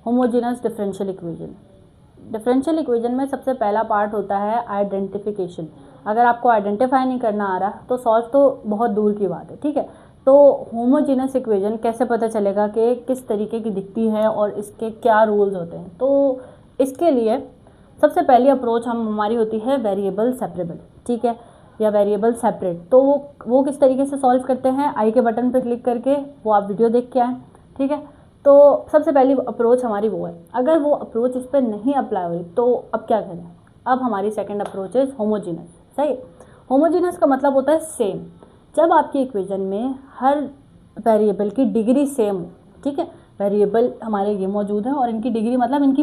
Homogeneous differential equation. Differential equation में सबसे पहला पार्ट होता है आइडेंटिफिकेशन। अगर आपको आइडेंटिफाई नहीं करना आ रहा तो सॉल्व तो बहुत दूर की बात है, ठीक है। तो होमोजेनस इक्वेशन कैसे पता चलेगा कि किस तरीके की दिखती है और इसके क्या रूल्स होते हैं। तो इसके लिए सबसे पहली अप्रोच हमारी होती है वेरिएबल सेपरेबल, ठीक है, या वेरिएबल सेपरेट। तो वो किस तरीके से सॉल्व करते हैं, आई के बटन पर क्लिक करके वो आप वीडियो देख के आएँ, ठीक है। तो सबसे पहली अप्रोच हमारी वो है। अगर वो अप्रोच इस पर नहीं अप्लाई हुई तो अब क्या करें, अब हमारी सेकंड अप्रोच है होमोजीनस, सही। होमोजीनस का मतलब होता है सेम। जब आपकी इक्वेशन में हर वेरिएबल की डिग्री सेम हो, ठीक है, वेरिएबल हमारे ये मौजूद है और इनकी डिग्री मतलब इनकी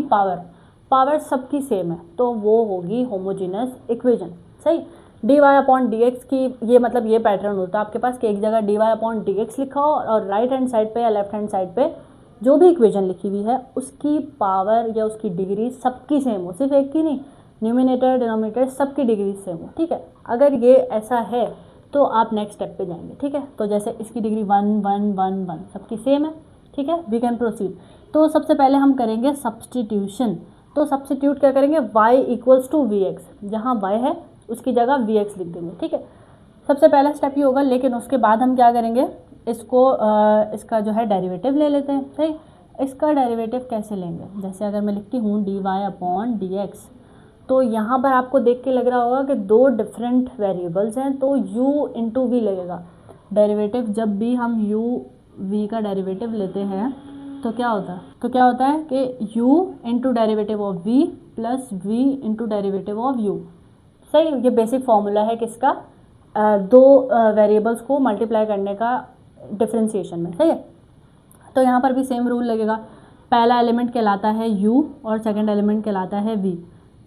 पावर सबकी सेम है, तो वो होगी होमोजीनस इक्वेशन, सही। dy अपॉन dx की ये मतलब ये पैटर्न होता है आपके पास कि एक जगह dy अपॉन dx लिखा हो और राइट हैंड साइड पे या लेफ्ट हैंड साइड पे जो भी इक्वेशन लिखी हुई है उसकी पावर या उसकी डिग्री सबकी सेम हो, सिर्फ एक की नहीं, न्यूमिनेटर डिनोमिनेटर सबकी डिग्री सेम हो, ठीक है। अगर ये ऐसा है तो आप नेक्स्ट स्टेप पे जाएंगे, ठीक है। तो जैसे इसकी डिग्री 1 1 1 1 सबकी सेम है, ठीक है, वी कैन प्रोसीड। तो सबसे पहले हम करेंगे सब्सटीट्यूशन। तो सब्सटीट्यूट क्या करेंगे, y equals to v x, जहाँ y है उसकी जगह वी एक्स लिख देंगे, ठीक है। सबसे पहला स्टेप ही होगा, लेकिन उसके बाद हम क्या करेंगे, इसको इसका जो है डेरिवेटिव ले लेते हैं, सही। इसका डेरिवेटिव कैसे लेंगे, जैसे अगर मैं लिखती हूँ dy अपॉन डी एक्स, तो यहाँ पर आपको देख के लग रहा होगा कि दो डिफरेंट वेरिएबल्स हैं, तो u इंटू वी लगेगा। डेरिवेटिव जब भी हम u v का डेरिवेटिव लेते हैं तो क्या होता है कि u into derivative of v plus v into derivative of u, सही। ये बेसिक फॉर्मूला है किसका, दो वेरिएबल्स को मल्टीप्लाई करने का डिफरेंशिएशन में, सही है। तो यहाँ पर भी सेम रूल लगेगा। पहला एलिमेंट कहलाता है u और सेकंड एलिमेंट कहलाता है v,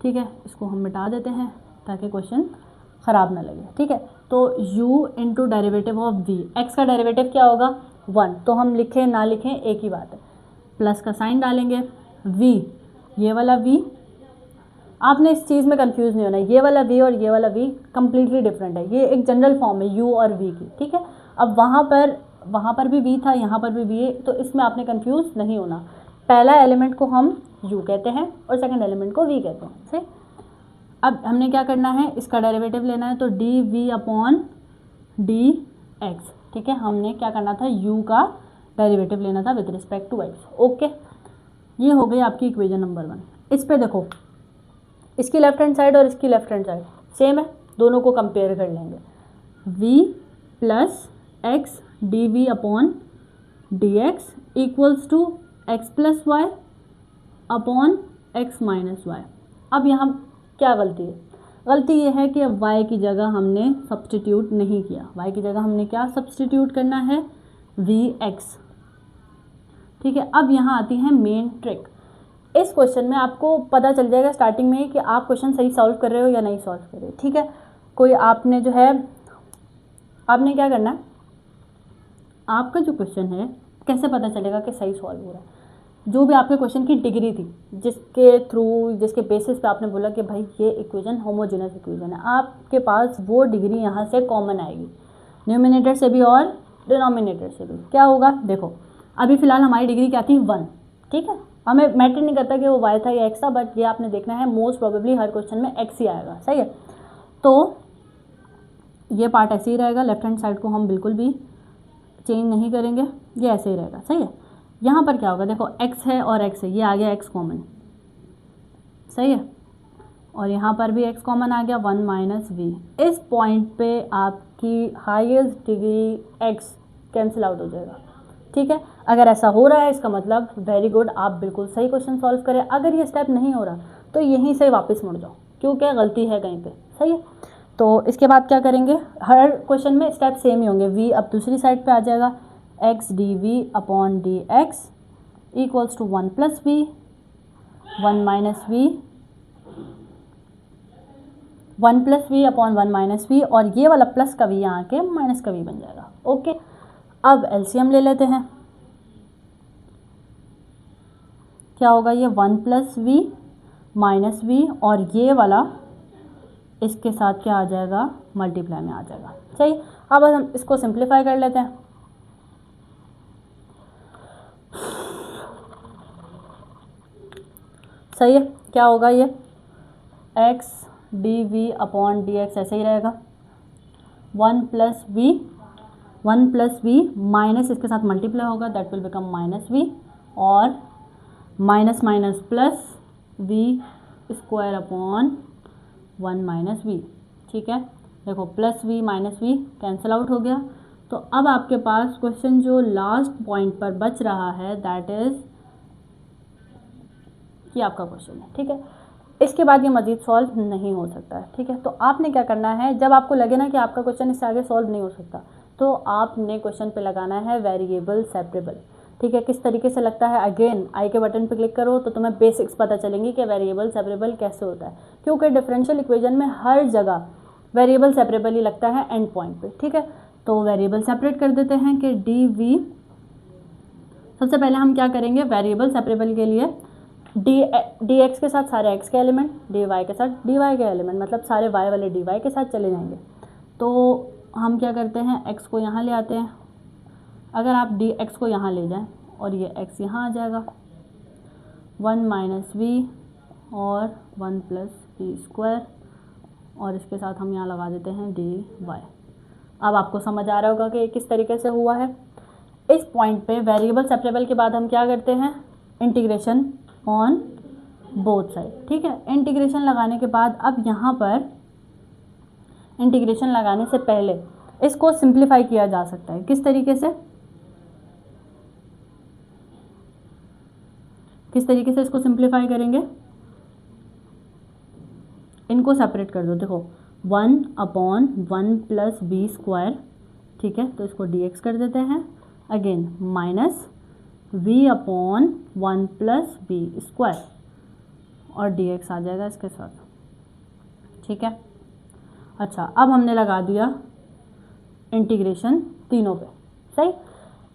ठीक है। इसको हम मिटा देते हैं ताकि क्वेश्चन ख़राब ना लगे, ठीक है। तो u into derivative of v, x का डेरिवेटिव क्या होगा 1, तो हम लिखें ना लिखें एक ही बात है, प्लस का साइन डालेंगे, v ये वाला v, आपने इस चीज़ में कंफ्यूज नहीं होना, ये वाला v और ये वाला v कम्प्लीटली डिफरेंट है, ये एक जनरल फॉर्म है u और v की, ठीक है। अब वहाँ पर भी v था, यहाँ पर भी v है, तो इसमें आपने कंफ्यूज नहीं होना। पहला एलिमेंट को हम u कहते हैं और सेकंड एलिमेंट को v कहते हैं, सही। अब हमने क्या करना है, इसका डेरिवेटिव लेना है, तो dv अपॉन dx, ठीक है। हमने क्या करना था, u का डेरिवेटिव लेना था with respect to x, okay. ये हो गई आपकी इक्वेशन नंबर 1। इस पे देखो, इसकी लेफ्ट हैंड साइड और इसकी लेफ्ट हैंड साइड सेम है, दोनों को कंपेयर कर लेंगे। v plus x d v upon d x equals to x plus y upon x minus y. अब यहाँ क्या गलती है, गलती ये है कि अब y की जगह हमने सब्सटीट्यूट नहीं किया। y की जगह हमने क्या सब्सटीट्यूट करना है, vx, ठीक है। अब यहाँ आती है मेन ट्रिक। इस क्वेश्चन में आपको पता चल जाएगा स्टार्टिंग में कि आप क्वेश्चन सही सॉल्व कर रहे हो या नहीं सॉल्व कर रहे हो, ठीक है। कोई आपने जो है, आपने क्या करना है, आपका जो क्वेश्चन है कैसे पता चलेगा कि सही सॉल्व हो रहा है, जो भी आपके क्वेश्चन की डिग्री थी, जिसके बेसिस पे आपने बोला कि भाई ये इक्वेशन होमोजेनस इक्वेशन है, आपके पास वो डिग्री यहाँ से कॉमन आएगी, न्यूमिनेटर से भी और डिनोमिनेटर से भी। क्या होगा, देखो अभी फ़िलहाल हमारी डिग्री क्या थी 1, ठीक है। हमें मैटर नहीं करता कि वो y था या x था, बट ये आपने देखना है मोस्ट प्रोबेबली हर क्वेश्चन में x ही आएगा, सही है। तो ये पार्ट ऐसे ही रहेगा, लेफ्ट हैंड साइड को हम बिल्कुल भी चेंज नहीं करेंगे, ये ऐसे ही रहेगा, सही है। यहाँ पर क्या होगा, देखो x है और x है, ये आ गया x कॉमन, सही है, और यहाँ पर भी x कॉमन आ गया 1 माइनस वी। इस पॉइंट पे आपकी highest degree x cancel out हो जाएगा, ठीक है। अगर ऐसा हो रहा है इसका मतलब वेरी गुड, आप बिल्कुल सही क्वेश्चन सॉल्व करें। अगर ये स्टेप नहीं हो रहा तो यहीं से वापस मुड़ जाओ, क्योंकि गलती है कहीं पे, सही है। तो इसके बाद क्या करेंगे, हर क्वेश्चन में स्टेप सेम ही होंगे। v अब दूसरी साइड पे आ जाएगा, x d v upon d x equals to 1 plus v, 1 minus v, 1 plus v upon 1 minus v, और ये वाला प्लस का वी यहाँ के माइनस का वी बन जाएगा, ओके। अब एलसीएम ले लेते हैं, क्या होगा, ये 1 प्लस वी माइनस वी, और ये वाला इसके साथ क्या आ जाएगा, मल्टीप्लाई में आ जाएगा, सही। अब हम इसको सिंप्लीफाई कर लेते हैं। सही है, क्या होगा ये x dv अपॉन dx ऐसे ही रहेगा, 1 प्लस v माइनस इसके साथ मल्टीप्लाई होगा, that will become minus v, और minus minus plus v square upon 1 minus v। ठीक है, देखो plus v minus v cancel out हो गया। तो अब आपके पास क्वेश्चन जो लास्ट पॉइंट पर बच रहा है दैट इज कि आपका क्वेश्चन है। ठीक है, इसके बाद ये मजीद सॉल्व नहीं हो सकता है। ठीक है, तो आपने क्या करना है, जब आपको लगे ना कि आपका क्वेश्चन इससे आगे सॉल्व नहीं हो सकता, तो आपने क्वेश्चन पे लगाना है वेरिएबल सेपरेबल। ठीक है, किस तरीके से लगता है, अगेन आई के बटन पे क्लिक करो तो तुम्हें बेसिक्स पता चलेंगी कि वेरिएबल सेपरेबल कैसे होता है, क्योंकि डिफरेंशियल इक्वेशन में हर जगह वेरिएबल सेपरेबल ही लगता है एंड पॉइंट पे। ठीक है, तो वेरिएबल सेपरेट कर देते हैं कि dv, सबसे पहले हम क्या करेंगे, वेरिएबल सेपरेबल के लिए dx के साथ सारे x के एलिमेंट, dy के साथ dy के एलिमेंट, मतलब सारे y वाले dy के साथ चले जाएंगे। तो हम क्या करते हैं, x को यहाँ ले आते हैं, अगर आप dx को यहाँ ले जाएं और ये x यहाँ आ जाएगा, 1 माइनस वी और 1 प्लस वी स्क्वायर, और इसके साथ हम यहाँ लगा देते हैं dy। अब आपको समझ आ रहा होगा कि किस तरीके से हुआ है। इस पॉइंट पे वेरिएबल सेपरेबल के बाद हम क्या करते हैं, इंटीग्रेशन ऑन बोथ साइड। ठीक है, इंटीग्रेशन लगाने के बाद अब यहाँ पर इंटीग्रेशन लगाने से पहले इसको सिंप्लीफाई किया जा सकता है। किस तरीके से, इसको सिंप्लीफाई करेंगे, इनको सेपरेट कर दो। देखो 1 अपॉन 1 प्लस बी स्क्वायर, ठीक है, तो इसको dx कर देते हैं, again minus v upon 1 plus b square, और dx आ जाएगा इसके साथ। ठीक है, अच्छा अब हमने लगा दिया इंटीग्रेशन तीनों पे। सही,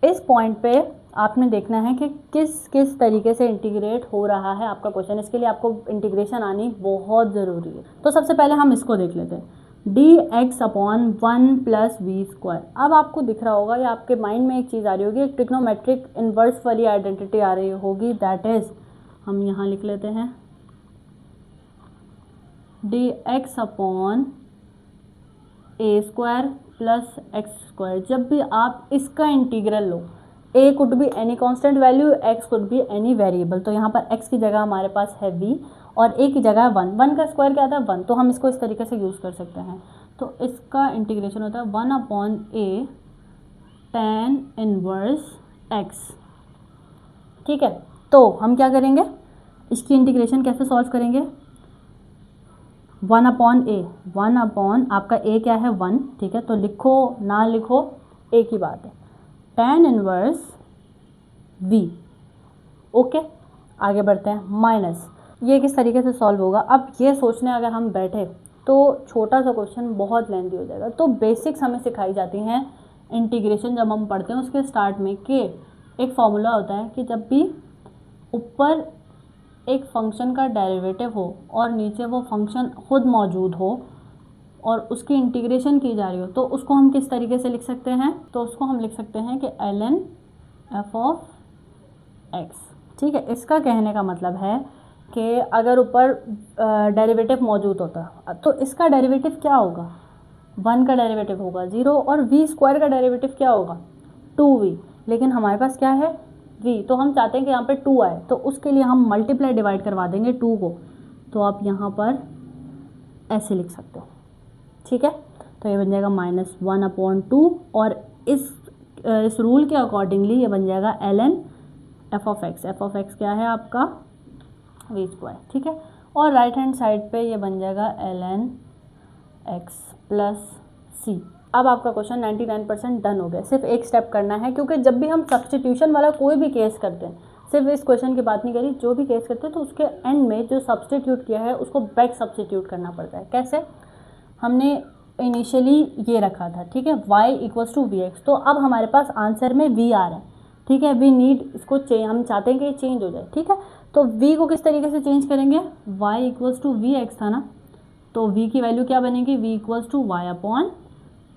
इस पॉइंट पे आपने देखना है कि किस तरीके से इंटीग्रेट हो रहा है आपका क्वेश्चन। इसके लिए आपको इंटीग्रेशन आनी बहुत ज़रूरी है। तो सबसे पहले हम इसको देख लेते हैं, dx upon 1 plus v square. अब आपको दिख रहा होगा या आपके माइंड में एक चीज़ आ रही होगी, एक ट्रिग्नोमेट्रिक इन्वर्स वाली आइडेंटिटी आ रही होगी, दैट इज, हम यहाँ लिख लेते हैं dx अपॉन ए स्क्वायर प्लस एक्स स्क्वायर। जब भी आप इसका integral low, a could be any constant value, x could be any variable, तो यहाँ पर x की जगह हमारे पास है v और a की जगह 1, 1 का स्क्वायर क्या था 1, तो हम इसको इस तरीके से यूज़ कर सकते हैं। तो इसका इंटीग्रेशन होता है 1 upon a tan inverse x। ठीक है, तो हम क्या करेंगे, इसकी इंटीग्रेशन कैसे सॉल्व करेंगे, 1 अपॉन ए, 1 अपॉन आपका a क्या है 1, ठीक है, तो लिखो ना लिखो एक ही बात है, tan इनवर्स v। ओके, आगे बढ़ते हैं, माइनस, ये किस तरीके से सॉल्व होगा। अब ये सोचने अगर हम बैठे तो छोटा सा क्वेश्चन बहुत लेंथी हो जाएगा। तो बेसिक्स हमें सिखाई जाती हैं इंटीग्रेशन जब हम पढ़ते हैं उसके स्टार्ट में, कि एक फॉर्मूला होता है कि जब भी ऊपर एक फंक्शन का डेरिवेटिव हो और नीचे वो फंक्शन खुद मौजूद हो और उसकी इंटीग्रेशन की जा रही हो, तो उसको हम किस तरीके से लिख सकते हैं, तो उसको हम लिख सकते हैं कि ln f ऑफ x। ठीक है, इसका कहने का मतलब है कि अगर ऊपर डेरिवेटिव मौजूद होता तो इसका डेरिवेटिव क्या होगा, 1 का डेरिवेटिव होगा 0, और v स्क्वायर का डेरिवेटिव क्या होगा 2v, लेकिन हमारे पास क्या है v, तो हम चाहते हैं कि यहाँ पे 2 आए, तो उसके लिए हम मल्टीप्लाई डिवाइड करवा देंगे 2 को, तो आप यहाँ पर ऐसे लिख सकते हो। ठीक है, तो ये बन जाएगा -1 अपॉन 2, और इस रूल के अकॉर्डिंगली ये बन जाएगा ln f ऑफ x क्या है आपका v स्क्वायर। ठीक है, और राइट हैंड साइड पे ये बन जाएगा ln x प्लस c। अब आपका क्वेश्चन 99% डन हो गया, सिर्फ एक स्टेप करना है, क्योंकि जब भी हम सब्सटीट्यूशन वाला कोई भी केस करते हैं, सिर्फ इस क्वेश्चन की बात नहीं करी, जो भी केस करते हैं तो उसके एंड में जो सब्सटीट्यूट किया है उसको बैक सब्सटीट्यूट करना पड़ता है। कैसे, हमने इनिशियली ये रखा था, ठीक है, y equals to v x, तो अब हमारे पास आंसर में v आ रहा है। ठीक है, वी नीड इसको हम चाहते हैं कि ये चेंज हो जाए। ठीक है, तो v को किस तरीके से चेंज करेंगे, y equals to v x था ना, तो v की वैल्यू क्या बनेगी, v equals to y upon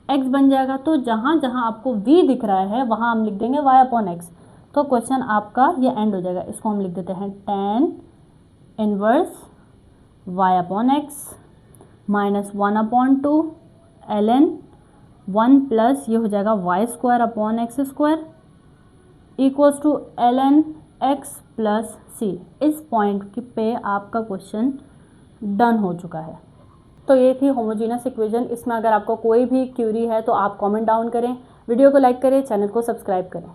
x बन जाएगा। तो जहाँ जहाँ आपको v दिख रहा है वहाँ हम लिख देंगे y अपॉन x, तो क्वेश्चन आपका ये एंड हो जाएगा। इसको हम लिख देते हैं tan inverse y upon x minus 1/2 ln 1 plus ये हो जाएगा y square upon x square equals to ln x plus c. इस पॉइंट पे आपका क्वेश्चन डन हो चुका है। तो ये थी होमोजीनियस इक्वेशन। इसमें अगर आपको कोई भी क्यूरी है तो आप कमेंट डाउन करें, वीडियो को लाइक करें, चैनल को सब्सक्राइब करें।